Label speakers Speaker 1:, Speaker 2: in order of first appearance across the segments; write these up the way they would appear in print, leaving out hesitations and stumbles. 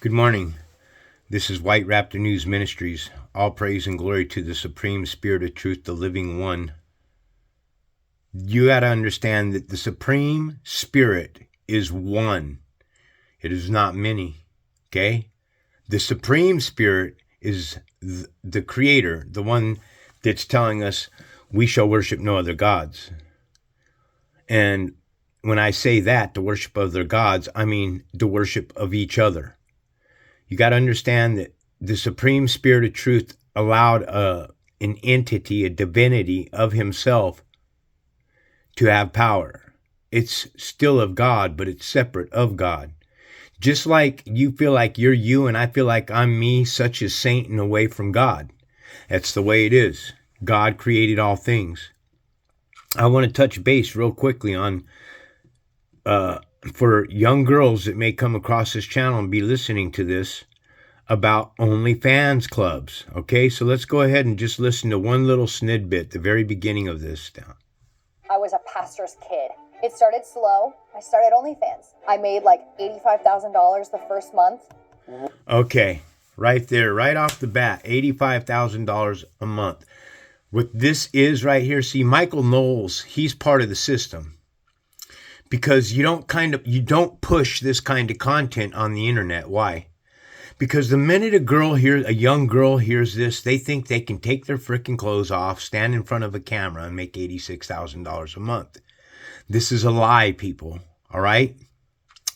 Speaker 1: Good morning. This is White Raptor News Ministries. All praise and glory to the Supreme Spirit of Truth, the Living One. You got to understand that the Supreme Spirit is one. It is not many. Okay? The Supreme Spirit is the Creator, the one that's telling us we shall worship no other gods. And when I say that, the worship of other gods, I mean the worship of each other. You got to understand that the Supreme Spirit of Truth allowed an entity, a divinity of himself to have power. It's still of God, but it's separate of God. Just like you feel like you're you and I feel like I'm me, such is Satan away from God. That's the way it is. God created all things. I want to touch base real quickly on for young girls that may come across this channel and be listening to this about OnlyFans clubs. Okay, so let's go ahead and just listen to one little snidbit, the very beginning of this.
Speaker 2: I was a pastor's kid. It started slow. I started OnlyFans. I made like $85,000 the first month.
Speaker 1: Okay, right there, right off the bat, $85,000 a month. What this is right here, see, Michael Knowles, he's part of the system. Because you don't push this kind of content on the internet. Why? Because the minute a young girl hears this, they think they can take their freaking clothes off, stand in front of a camera, and make $86,000 a month. This is a lie, people. All right?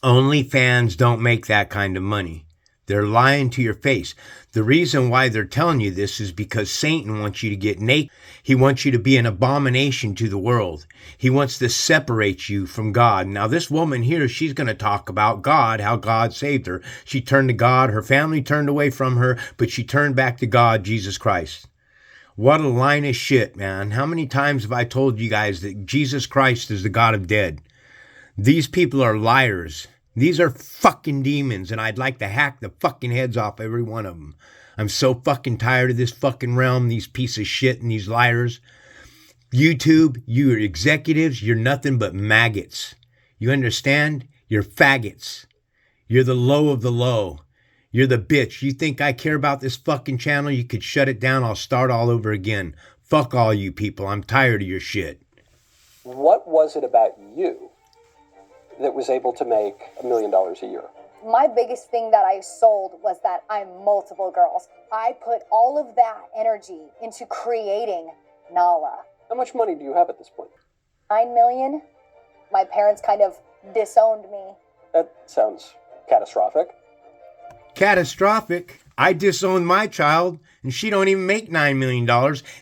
Speaker 1: OnlyFans don't make that kind of money. They're lying to your face. The reason why they're telling you this is because Satan wants you to get naked. He wants you to be an abomination to the world. He wants to separate you from God. Now, this woman here, she's going to talk about God, how God saved her. She turned to God. Her family turned away from her, but she turned back to God, Jesus Christ. What a line of shit, man. How many times have I told you guys that Jesus Christ is the God of dead? These people are liars. These are fucking demons, and I'd like to hack the fucking heads off every one of them. I'm so fucking tired of this fucking realm, these pieces of shit and these liars. YouTube, you're executives, you're nothing but maggots. You understand? You're faggots. You're the low of the low. You're the bitch. You think I care about this fucking channel? You could shut it down. I'll start all over again. Fuck all you people. I'm tired of your shit.
Speaker 3: What was it about you that was able to make $1 million a year?
Speaker 2: My biggest thing that I sold was that I'm multiple girls. I put all of that energy into creating Nala.
Speaker 3: How much money do you have at this point?
Speaker 2: 9 million. My parents kind of disowned me.
Speaker 3: That sounds catastrophic.
Speaker 1: Catastrophic? I disowned my child, and she don't even make $9 million.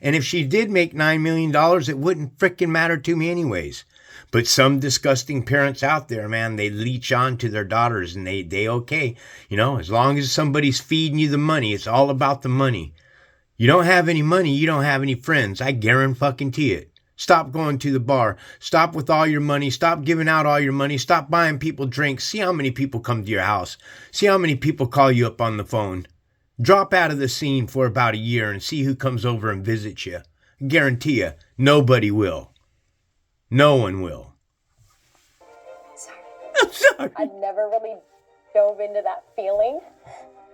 Speaker 1: And if she did make $9 million, it wouldn't frickin' matter to me anyways. But some disgusting parents out there, man, they leech on to their daughters and they okay. You know, as long as somebody's feeding you the money, it's all about the money. You don't have any money, you don't have any friends. I guarantee it. Stop going to the bar. Stop with all your money. Stop giving out all your money. Stop buying people drinks. See how many people come to your house. See how many people call you up on the phone. Drop out of the scene for about a year and see who comes over and visits you. I guarantee you, nobody will. No one will.
Speaker 2: Sorry.
Speaker 1: I'm sorry.
Speaker 2: I've never really dove into that feeling.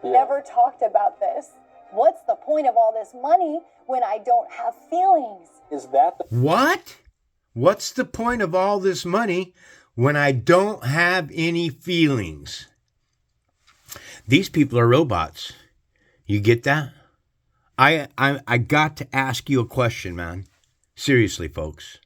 Speaker 3: Yeah.
Speaker 2: Never talked about this. What's the point of all this money when I don't have feelings?
Speaker 3: Is that the...
Speaker 1: What? What's the point of all this money when I don't have any feelings? These people are robots. You get that? I got to ask you a question, man. Seriously, folks.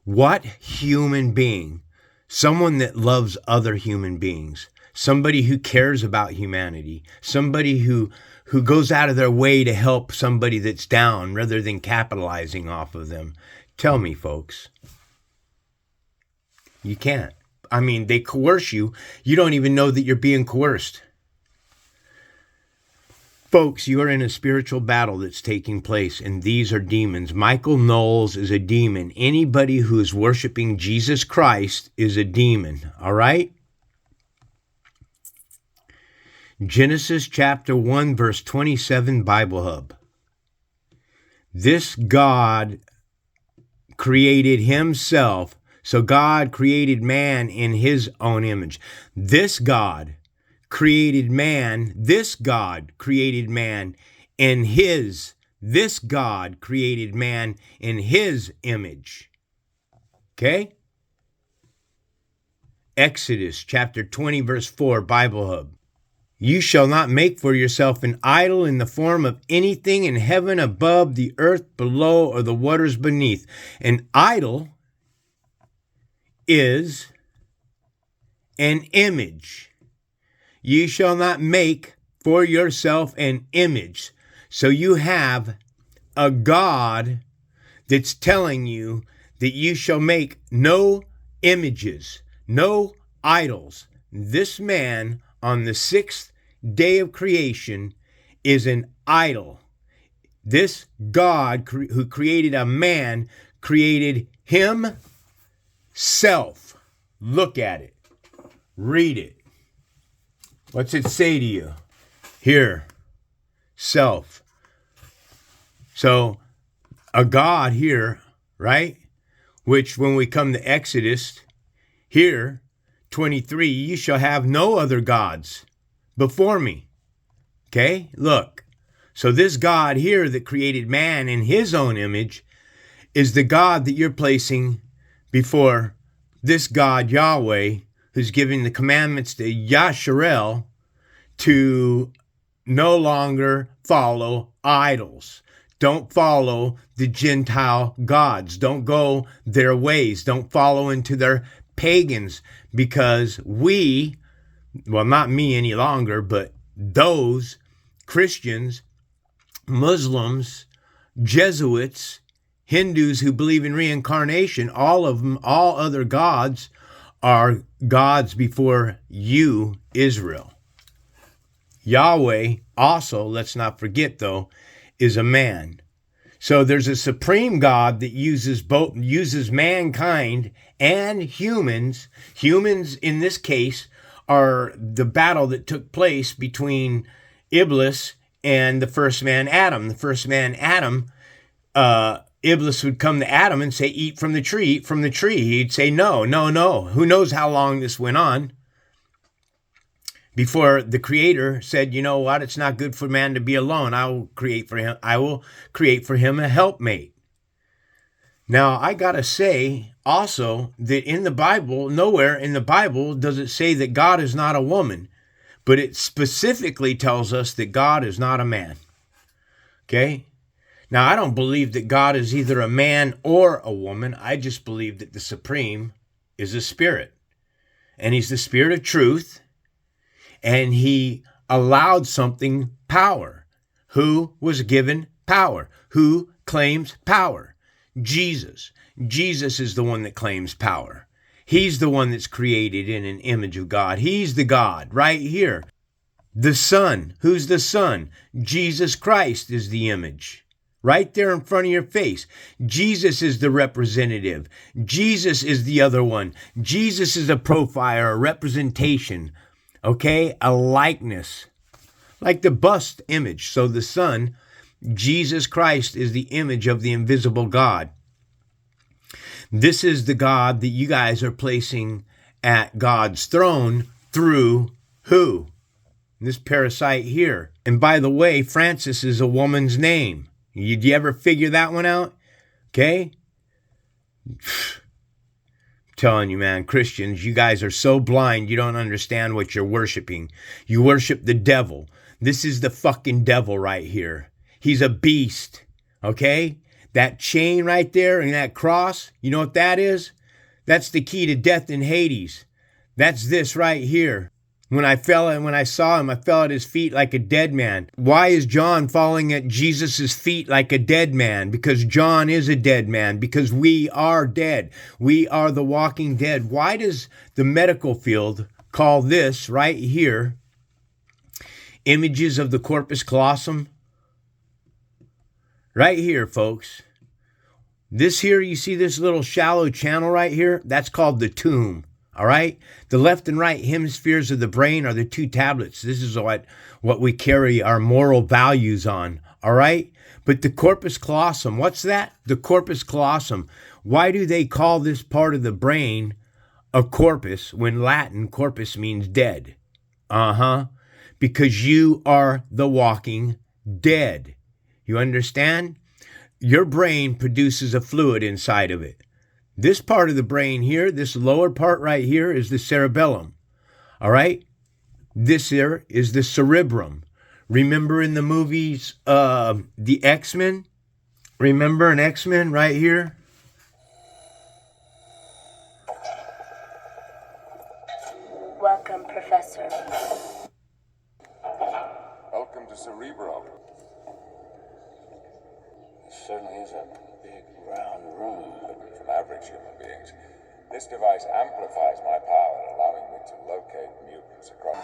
Speaker 1: What human being, someone that loves other human beings, somebody who cares about humanity, somebody who goes out of their way to help somebody that's down rather than capitalizing off of them. Tell me, folks. You can't. I mean, they coerce you. You don't even know that you're being coerced. Folks, you are in a spiritual battle that's taking place, and these are demons. Michael Knowles is a demon. Anybody who is worshiping Jesus Christ is a demon, all right? Genesis chapter 1, verse 27, Bible Hub. This God created himself, so God created man in his own image. This God created man, this God created man in this God created man in his image. Okay? Exodus chapter 20, verse 4, Bible Hub. You shall not make for yourself an idol in the form of anything in heaven above, the earth below, or the waters beneath. An idol is an image. You shall not make for yourself an image. So you have a God that's telling you that you shall make no images, no idols. This man on the 6th day of creation is an idol. This God who created a man created himself. Look at it. Read it. What's it say to you? Here, self. So, a God here, right? Which when we come to Exodus, here, 23, you shall have no other gods before me. Okay, look. So this God here that created man in his own image is the God that you're placing before this God, Yahweh, who's giving the commandments to Yasharel to no longer follow idols. Don't follow the Gentile gods. Don't go their ways. Don't follow into their pagans, because we, well, not me any longer, but those Christians, Muslims, Jesuits, Hindus who believe in reincarnation, all of them, all other gods are gods before you, Israel. Yahweh also, let's not forget though, is a man. So there's a supreme God that uses mankind and humans. Humans in this case are the battle that took place between Iblis and the first man Adam. The first man Adam, Iblis would come to Adam and say, eat from the tree, eat from the tree. He'd say, no. Who knows how long this went on before the Creator said, you know what, it's not good for man to be alone. I will create for him a helpmate. Now, I gotta say also that in the Bible, nowhere in the Bible does it say that God is not a woman, but it specifically tells us that God is not a man. Okay? Now, I don't believe that God is either a man or a woman. I just believe that the Supreme is a spirit. And he's the spirit of truth. And he allowed something power. Who was given power? Who claims power? Jesus. Jesus is the one that claims power. He's the one that's created in an image of God. He's the God right here. The Son. Who's the Son? Jesus Christ is the image. Right there in front of your face. Jesus is the representative. Jesus is the other one. Jesus is a profile, a representation. Okay, a likeness, like the bust image. So the Son, Jesus Christ, is the image of the invisible God. This is the God that you guys are placing at God's throne through who? This parasite here. And by the way, Francis is a woman's name. Did you ever figure that one out? Okay. Telling you, man, Christians, you guys are so blind, you don't understand what you're worshiping. You worship the devil. This is the fucking devil right here. He's a beast, okay? That chain right there and that cross, you know what that is? That's the key to death in Hades. That's this right here. When I saw him, I fell at his feet like a dead man. Why is John falling at Jesus' feet like a dead man? Because John is a dead man. Because we are dead. We are the walking dead. Why does the medical field call this right here images of the corpus callosum? Right here, folks. This here, you see this little shallow channel right here? That's called the tomb. All right. The left and right hemispheres of the brain are the two tablets. This is what we carry our moral values on. All right. But the corpus callosum, what's that? The corpus callosum. Why do they call this part of the brain a corpus when Latin corpus means dead? Because you are the walking dead. You understand? Your brain produces a fluid inside of it. This part of the brain here, this lower part right here, is the cerebellum. All right? This here is the cerebrum. Remember in the movies, the X-Men? Remember an X-Men right here?
Speaker 4: Welcome, Professor.
Speaker 5: Welcome to Cerebro.
Speaker 6: It certainly is a big round room.
Speaker 5: From average human beings. This device amplifies my power, allowing me to locate mutants across.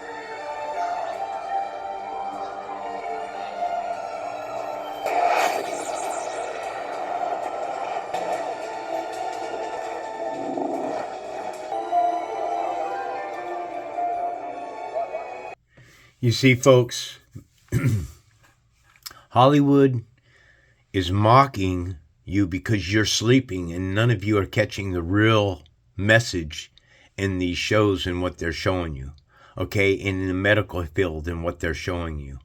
Speaker 1: You see, folks, Hollywood is mocking you because you're sleeping and none of you are catching the real message in these shows and what they're showing you. Okay, in the medical field and what they're showing you.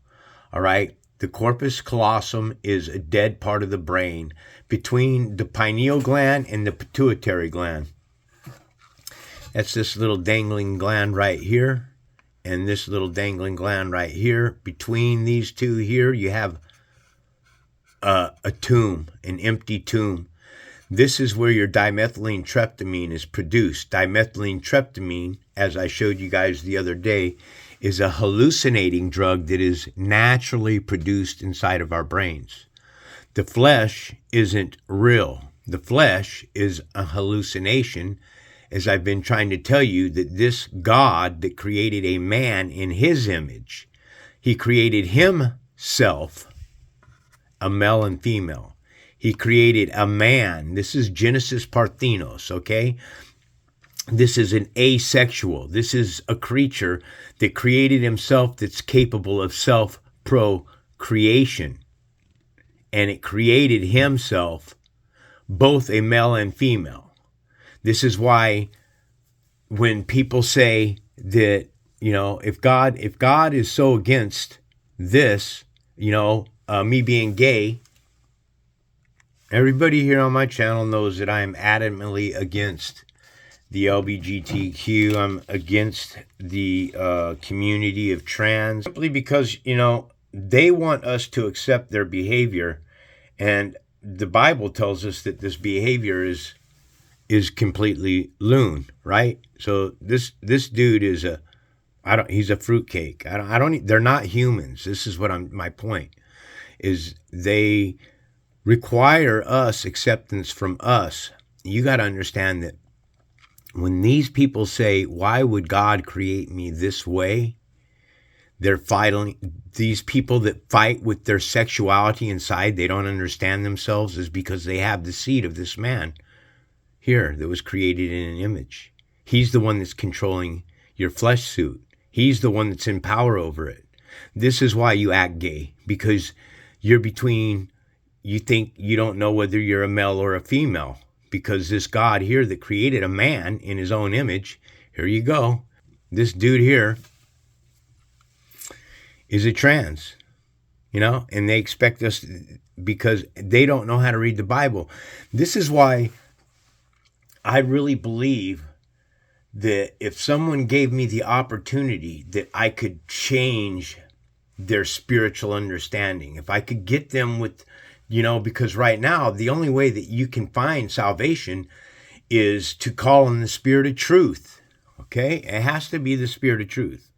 Speaker 1: All right, the corpus callosum is a dead part of the brain between the pineal gland and the pituitary gland. That's this little dangling gland right here. And this little dangling gland right here. Between these two here, you have a tomb, an empty tomb. This is where your dimethylene tryptamine is produced. Dimethylene tryptamine, as I showed you guys the other day, is a hallucinating drug that is naturally produced inside of our brains. The flesh isn't real. The flesh is a hallucination. As I've been trying to tell you, that this God that created a man in his image, he created himself, a male and female. He created a man. This is Genesis Parthenos, okay? This is an asexual. This is a creature that created himself that's capable of self-procreation. And it created himself, both a male and female. This is why when people say that, you know, if God is so against this, you know, me being gay, everybody here on my channel knows that I am adamantly against the LGBTQ. I'm against the community of trans, simply because, you know, they want us to accept their behavior. And the Bible tells us that this behavior is completely loon, right? So this dude is he's a fruitcake. They're not humans. This is what my point is. They require us acceptance from us. You got to understand that when these people say, why would God create me this way? They're fighting. These people that fight with their sexuality inside, they don't understand themselves, is because they have the seed of this man here that was created in an image. He's the one that's controlling your flesh suit. He's the one that's in power over it. This is why you act gay, because you're between, you think you don't know whether you're a male or a female, because this God here that created a man in his own image, here you go, this dude here is a trans, you know, and they expect us, because they don't know how to read the Bible. This is why I really believe that if someone gave me the opportunity that I could change their spiritual understanding, if I could get them with, you know, because right now the only way that you can find salvation is to call on the Spirit of truth, okay? It has to be the Spirit of truth.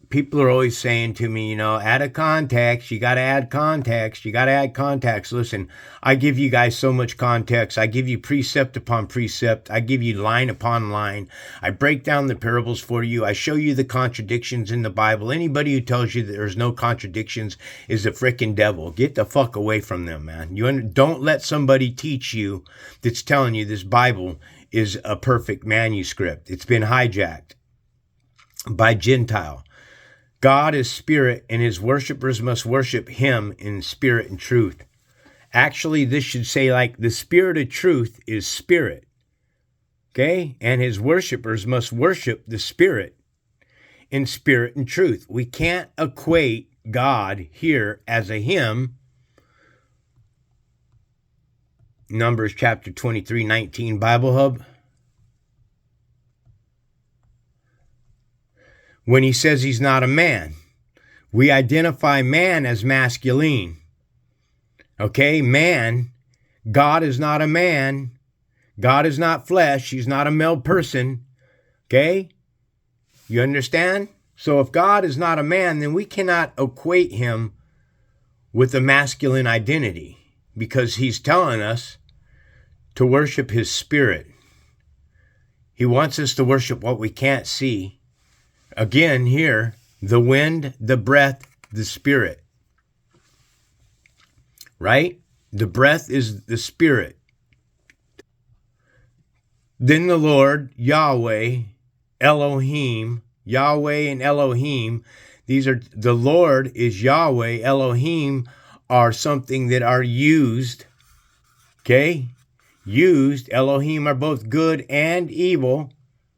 Speaker 1: People are always saying to me, you know, add a context, you got to add context, you got to add context. Listen, I give you guys so much context. I give you precept upon precept. I give you line upon line. I break down the parables for you. I show you the contradictions in the Bible. Anybody who tells you that there's no contradictions is a freaking devil. Get the fuck away from them, man. Don't let somebody teach you that's telling you this Bible is a perfect manuscript. It's been hijacked by Gentile. God is spirit, and his worshipers must worship him in spirit and truth. Actually, this should say like the Spirit of truth is spirit. Okay? And his worshipers must worship the Spirit in spirit and truth. We can't equate God here as a him. Numbers chapter 23, 19, Bible Hub. When he says he's not a man, we identify man as masculine. Okay, man, God is not a man. God is not flesh. He's not a male person. Okay? You understand? So if God is not a man, then we cannot equate him with a masculine identity, because he's telling us to worship his spirit. He wants us to worship what we can't see. Again, here, the wind, the breath, the spirit. Right? The breath is the spirit. Then the Lord, Yahweh, Elohim, Yahweh and Elohim, these are, the Lord is Yahweh, Elohim are something that are used, okay? Used, Elohim are both good and evil.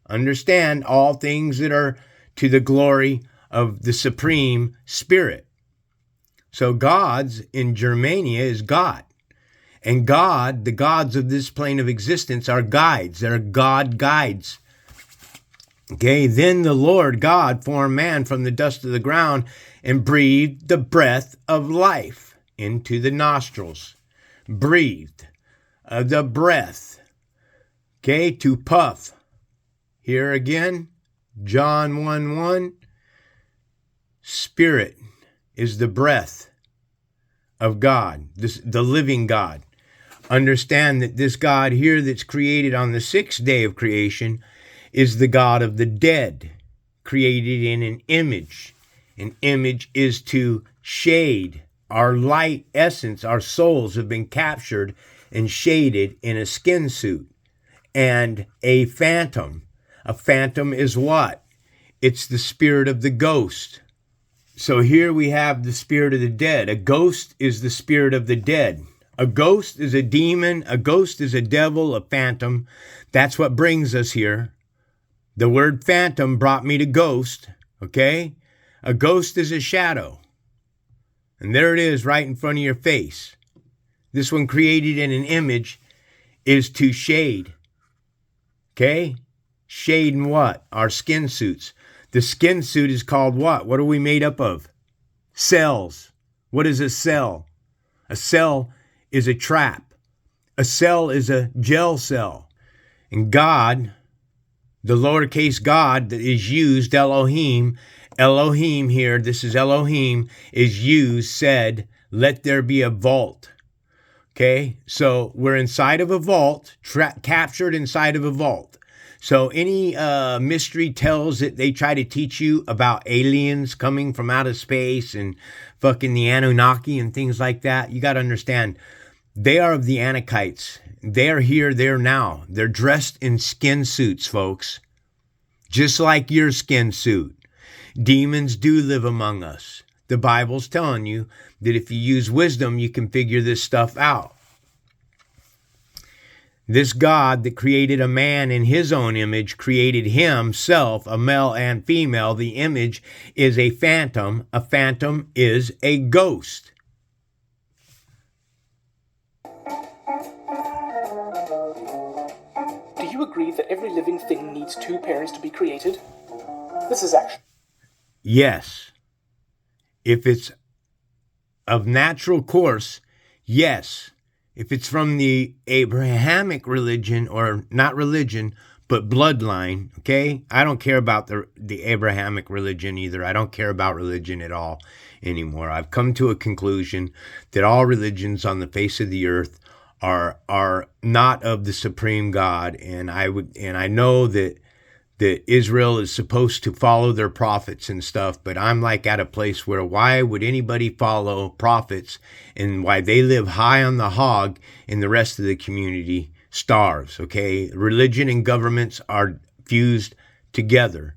Speaker 1: Understand, all things that are to the glory of the Supreme Spirit. So God's in Germania is God. And God, the gods of this plane of existence are guides. They're God guides. Okay, then the Lord God formed man from the dust of the ground and breathed the breath of life into the nostrils. Breathed the breath. Okay, to puff. Here again, John 1:1. Spirit is the breath of God, the living God. Understand that this God here that's created on the sixth day of creation is the God of the dead, created in an image. An image is to shade. Our light essence, our souls have been captured and shaded in a skin suit. And a phantom. A phantom is what? It's the spirit of the ghost. So here we have the spirit of the dead. A ghost is the spirit of the dead. A ghost is a demon. A ghost is a devil, a phantom. That's what brings us here. The word phantom brought me to ghost, okay? A ghost is a shadow. And there it is right in front of your face. This one created in an image is to shade, okay? Shade in what? Our skin suits. The skin suit is called what? What are we made up of? Cells. What is a cell? A cell is a trap. A cell is a gel cell. And God, the lowercase God that is used, Elohim here, this is Elohim, is used, said, let there be a vault. Okay, so we're inside of a vault, captured inside of a vault. So any mystery tells that they try to teach you about aliens coming from outer space and fucking the Anunnaki and things like that, you got to understand, they are of the Anakites. They're here, they're now. They're dressed in skin suits, folks. Just like your skin suit. Demons do live among us. The Bible's telling you that if you use wisdom, you can figure this stuff out. This God that created a man in his own image created himself, a male and female. The image is a phantom. A phantom is a ghost.
Speaker 7: Do you agree that every living thing needs two parents to be created? This is actually...
Speaker 1: Yes. If it's of natural course, yes. If it's from the Abrahamic religion, or not religion, but bloodline, okay? I don't care about the Abrahamic religion either. I don't care about religion at all anymore. I've come to a conclusion that all religions on the face of the earth are not of the supreme God, and I know that Israel is supposed to follow their prophets and stuff, but I'm like at a place where why would anybody follow prophets, and why they live high on the hog and the rest of the community starves, okay? Religion and governments are fused together,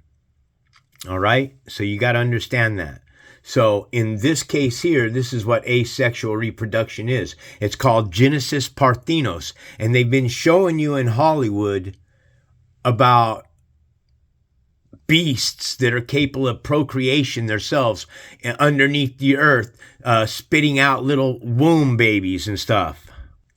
Speaker 1: all right? So you got to understand that. So in this case here, this is what asexual reproduction is. It's called Genesis Parthenos, and they've been showing you in Hollywood about beasts that are capable of procreation themselves underneath the earth, spitting out little womb babies and stuff.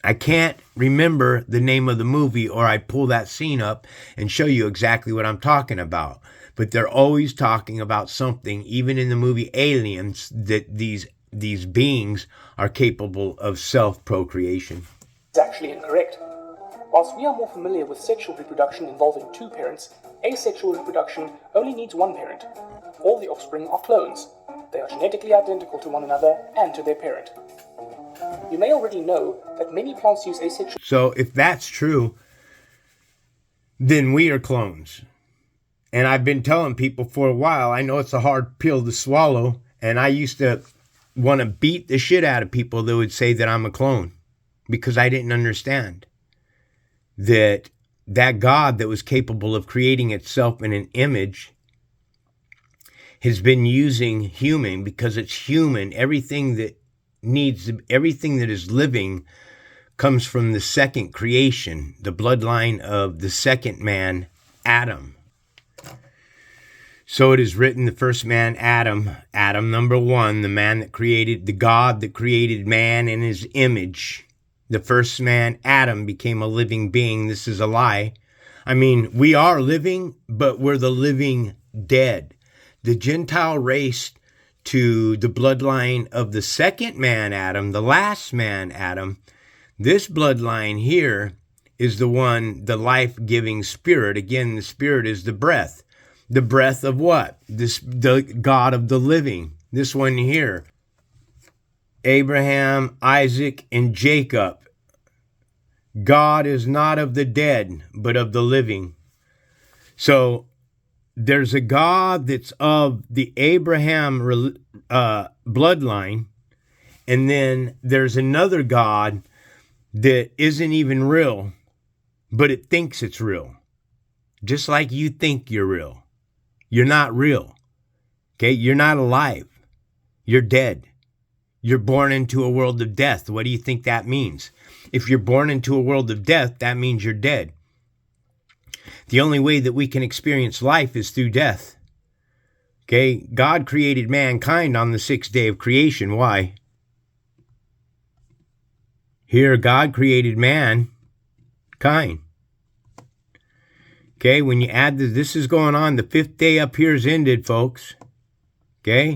Speaker 1: I can't remember the name of the movie, or I'd pull that scene up and show you exactly what I'm talking about. But they're always talking about something, even in the movie Aliens, that these beings are capable of self-procreation.
Speaker 7: It's actually incorrect. Whilst we are more familiar with sexual reproduction involving two parents, asexual reproduction only needs one parent. All the offspring are clones. They are genetically identical to one another and to their parent. You may already know that many plants use asexual...
Speaker 1: So if that's true, then we are clones. And I've been telling people for a while, I know it's a hard pill to swallow, and I used to want to beat the shit out of people that would say that I'm a clone, because I didn't understand that God that was capable of creating itself in an image has been using human, because it's human. Everything that is living comes from the second creation, the bloodline of the second man, Adam. So it is written, the first man, Adam number one, the God that created man in his image. The first man, Adam, became a living being. This is a lie. I mean, we are living, but we're the living dead. The Gentile race to the bloodline of the second man, Adam, the last man, Adam. This bloodline here is the one, the life-giving spirit. Again, the spirit is the breath. The breath of what? The God of the living. This one here. Abraham, Isaac, and Jacob. God is not of the dead, but of the living. So there's a God that's of the Abraham bloodline, and then there's another God that isn't even real, but it thinks it's real. Just like you think you're real. You're not real. Okay? You're not alive. You're dead. You're born into a world of death. What do you think that means? If you're born into a world of death, that means you're dead. The only way that we can experience life is through death. Okay? God created mankind on the sixth day of creation. Why? Here, God created mankind. Okay, when you add this is going on, the fifth day up here is ended, folks. Okay?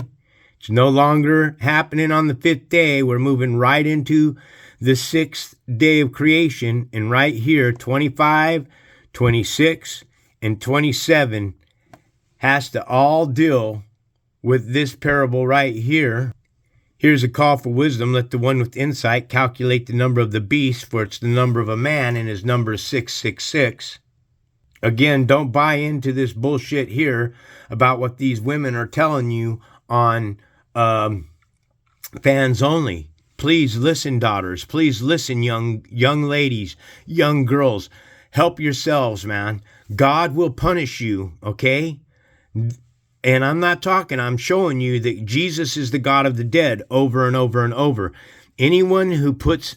Speaker 1: It's no longer happening on the fifth day. We're moving right into the sixth day of creation. And right here, 25, 26, and 27 has to all deal with this parable right here. Here's a call for wisdom. Let the one with insight calculate the number of the beast, for it's the number of a man, and his number is 666. Again, don't buy into this bullshit here about what these women are telling you on Fans Only. Please listen, daughters. Please listen, young ladies, young girls. Help yourselves, man. God will punish you, okay? And I'm not talking, I'm showing you that Jesus is the God of the dead over and over and over. Anyone who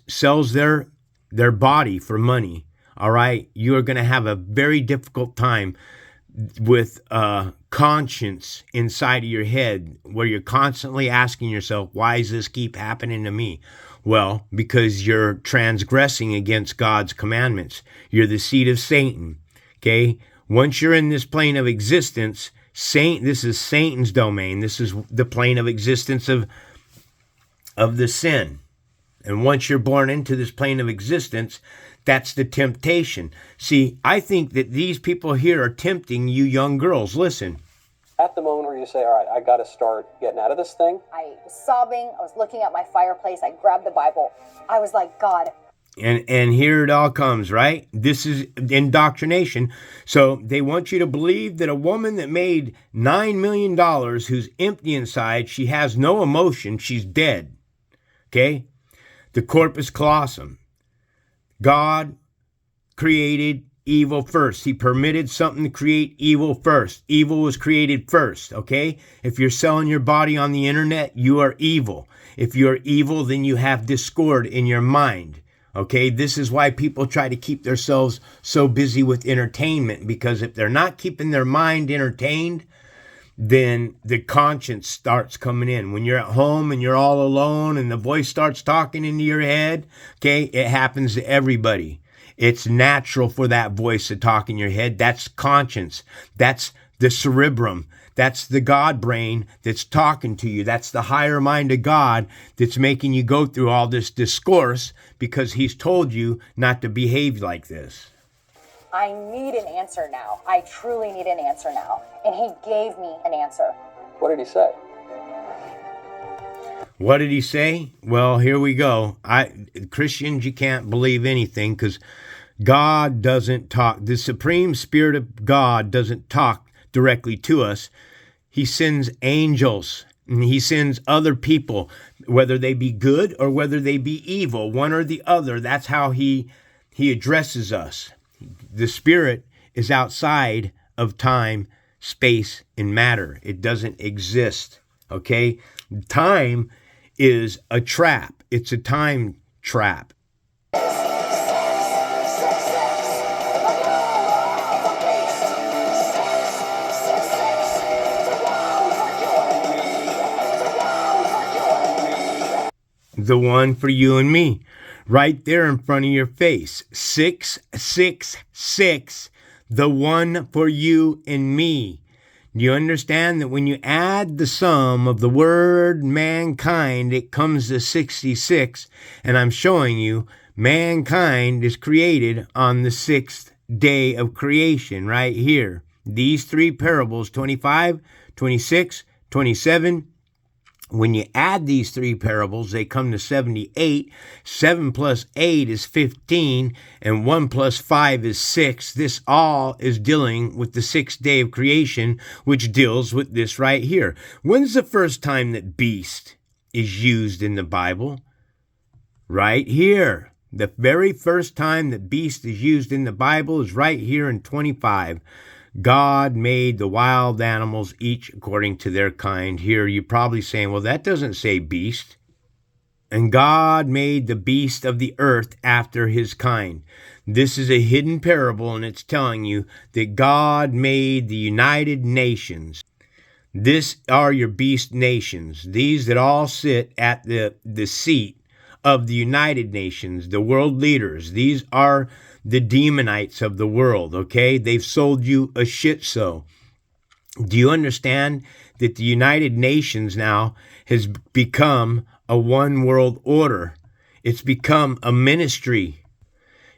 Speaker 1: sells their body for money, all right, you are going to have a very difficult time with conscience inside of your head, where you're constantly asking yourself, why does this keep happening to me? Well, because you're transgressing against God's commandments. You're the seed of Satan, okay? Once you're in this plane of existence, this is Satan's domain. This is the plane of existence of the sin. And once you're born into this plane of existence, that's the temptation. See, I think that these people here are tempting you young girls. Listen.
Speaker 3: At the moment where you say, all right, I got to start getting out of this thing.
Speaker 2: I was sobbing. I was looking at my fireplace. I grabbed the Bible. I was like, God.
Speaker 1: And here it all comes, right? This is indoctrination. So they want you to believe that a woman that made $9 million, who's empty inside, she has no emotion, she's dead. Okay? The corpus callosum. God created evil first. He permitted something to create evil first. Evil was created first, okay? If you're selling your body on the internet, you are evil. If you're evil, then you have discord in your mind, Okay, this is why people try to keep themselves so busy with entertainment, because if they're not keeping their mind entertained, then the conscience starts coming in. When you're at home and you're all alone and the voice starts talking into your head, okay, it happens to everybody. It's natural for that voice to talk in your head. That's conscience. That's the cerebrum. That's the God brain that's talking to you. That's the higher mind of God that's making you go through all this discourse because he's told you not to behave like this.
Speaker 2: I need an answer now. I truly need an answer now. And he gave me an answer.
Speaker 3: What did he say?
Speaker 1: What did he say? Well, here we go. Christians, you can't believe anything because God doesn't talk. The Supreme Spirit of God doesn't talk directly to us. He sends angels and he sends other people, whether they be good or whether they be evil, one or the other. That's how he addresses us. The Spirit is outside of time, space, and matter. It doesn't exist, okay? Time is a trap. It's a time trap. The one for you and me, right there in front of your face. 666, the one for you and me. Do you understand that when you add the sum of the word mankind, it comes to 66? And I'm showing you mankind is created on the 6th day of creation right here. These three parables, 25, 26, 27. When you add these three parables, they come to 78. 7 plus 8 is 15, and 1 plus 5 is 6. This all is dealing with the 6th day of creation, which deals with this right here. When's the first time that beast is used in the Bible? Right here. The very first time that beast is used in the Bible is right here in 25. God made the wild animals each according to their kind. Here you're probably saying, well, that doesn't say beast. And God made the beast of the earth after his kind. This is a hidden parable, and it's telling you that God made the United Nations. This are your beast nations. These that all sit at the seat of the United Nations, the world leaders. These are the demonites of the world, okay? They've sold you a shit show. Do you understand that the United Nations now has become a one world order? It's become a ministry,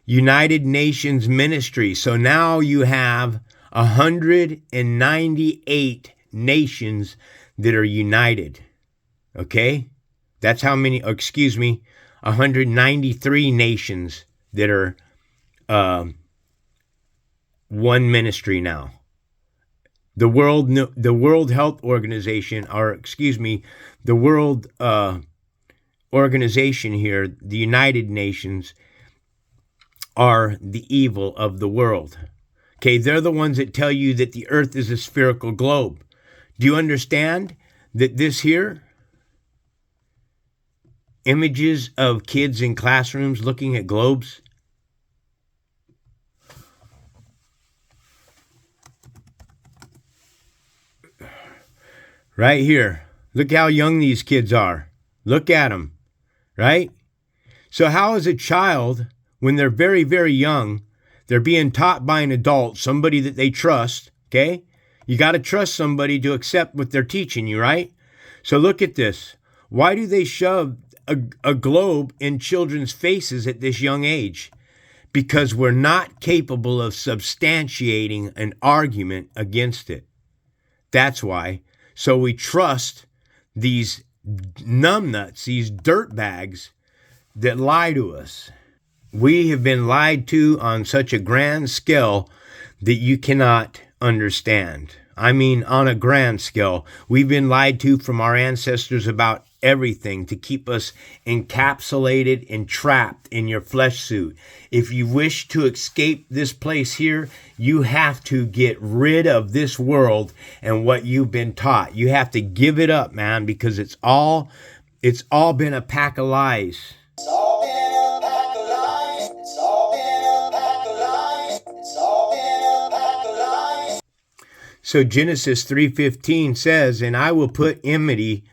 Speaker 1: United Nations ministry. So now you have 198 nations that are united, okay? That's how many, 193 nations that are one ministry now. The World Health Organization, the World Organization here, the United Nations, are the evil of the world. Okay, they're the ones that tell you that the earth is a spherical globe. Do you understand that this here, images of kids in classrooms looking at globes, right here. Look how young these kids are. Look at them, right? So how is a child, when they're very, very young, they're being taught by an adult, somebody that they trust, okay? You got to trust somebody to accept what they're teaching you, right? So look at this. Why do they shove a globe in children's faces at this young age? Because we're not capable of substantiating an argument against it. That's why. So we trust these numbnuts, these dirtbags that lie to us. We have been lied to on such a grand scale that you cannot understand. I mean, on a grand scale. We've been lied to from our ancestors about everything to keep us encapsulated and trapped in your flesh suit. If you wish to escape this place here, you have to get rid of this world and what you've been taught. You have to give it up, man, because it's all been a pack of lies. It's all been a pack of lies. So Genesis 3:15 says, and I will put enmity,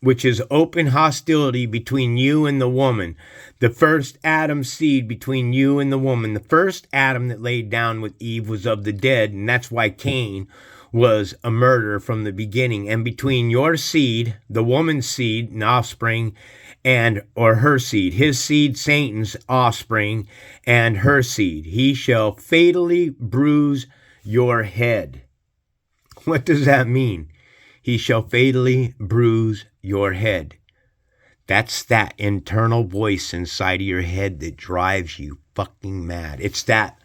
Speaker 1: which is open hostility between you and the woman. The first Adam's seed between you and the woman. The first Adam that laid down with Eve was of the dead, and that's why Cain was a murderer from the beginning. And between your seed, the woman's seed and offspring, or her seed, his seed, Satan's offspring, and her seed, he shall fatally bruise your head. What does that mean? He shall fatally bruise your head. That's that internal voice inside of your head that drives you fucking mad. It's that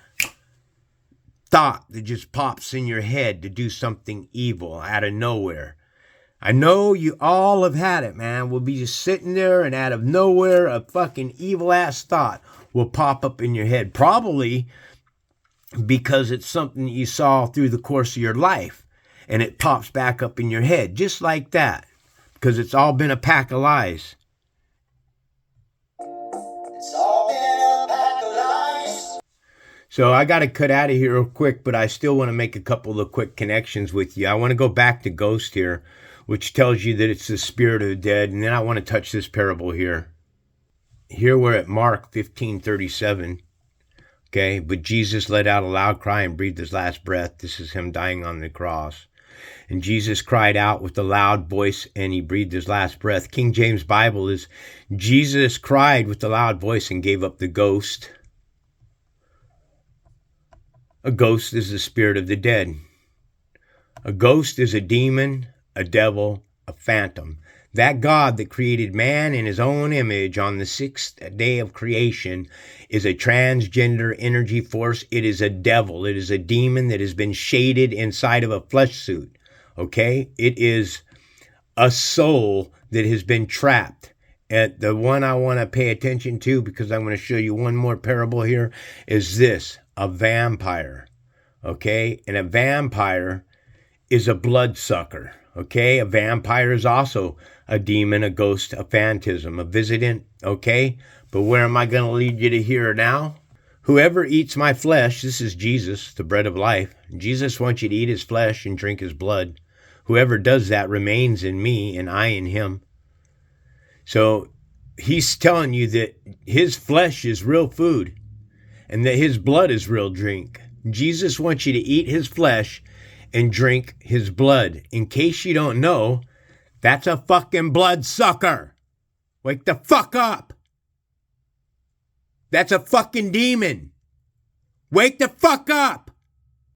Speaker 1: thought that just pops in your head to do something evil out of nowhere. I know you all have had it, man. We'll be just sitting there and out of nowhere, a fucking evil ass thought will pop up in your head. Probably because it's something that you saw through the course of your life. And it pops back up in your head, just like that. Because it's all been a pack of lies. It's all been a pack of lies. So I got to cut out of here real quick, but I still want to make a couple of quick connections with you. I want to go back to Ghost here, which tells you that it's the spirit of the dead. And then I want to touch this parable here. Here we're at Mark 15:37. Okay, but Jesus let out a loud cry and breathed his last breath. This is him dying on the cross. And Jesus cried out with a loud voice and he breathed his last breath. King James Bible is Jesus cried with a loud voice and gave up the ghost. A ghost is the spirit of the dead. A ghost is a demon, a devil, a phantom. That God that created man in his own image on the sixth day of creation is a transgender energy force. It is a devil. It is a demon that has been shaded inside of a flesh suit. Okay? It is a soul that has been trapped. And the one I want to pay attention to, because I'm going to show you one more parable here, is this, a vampire. Okay? And a vampire is a bloodsucker. Okay? A vampire is also a demon, a ghost, a phantasm, a visitant. Okay? But where am I going to lead you to here now? Whoever eats my flesh, this is Jesus, the bread of life. Jesus wants you to eat his flesh and drink his blood. Whoever does that remains in me and I in him. So he's telling you that his flesh is real food and that his blood is real drink. Jesus wants you to eat his flesh and drink his blood. In case you don't know, that's a fucking bloodsucker. Wake the fuck up. That's a fucking demon. Wake the fuck up.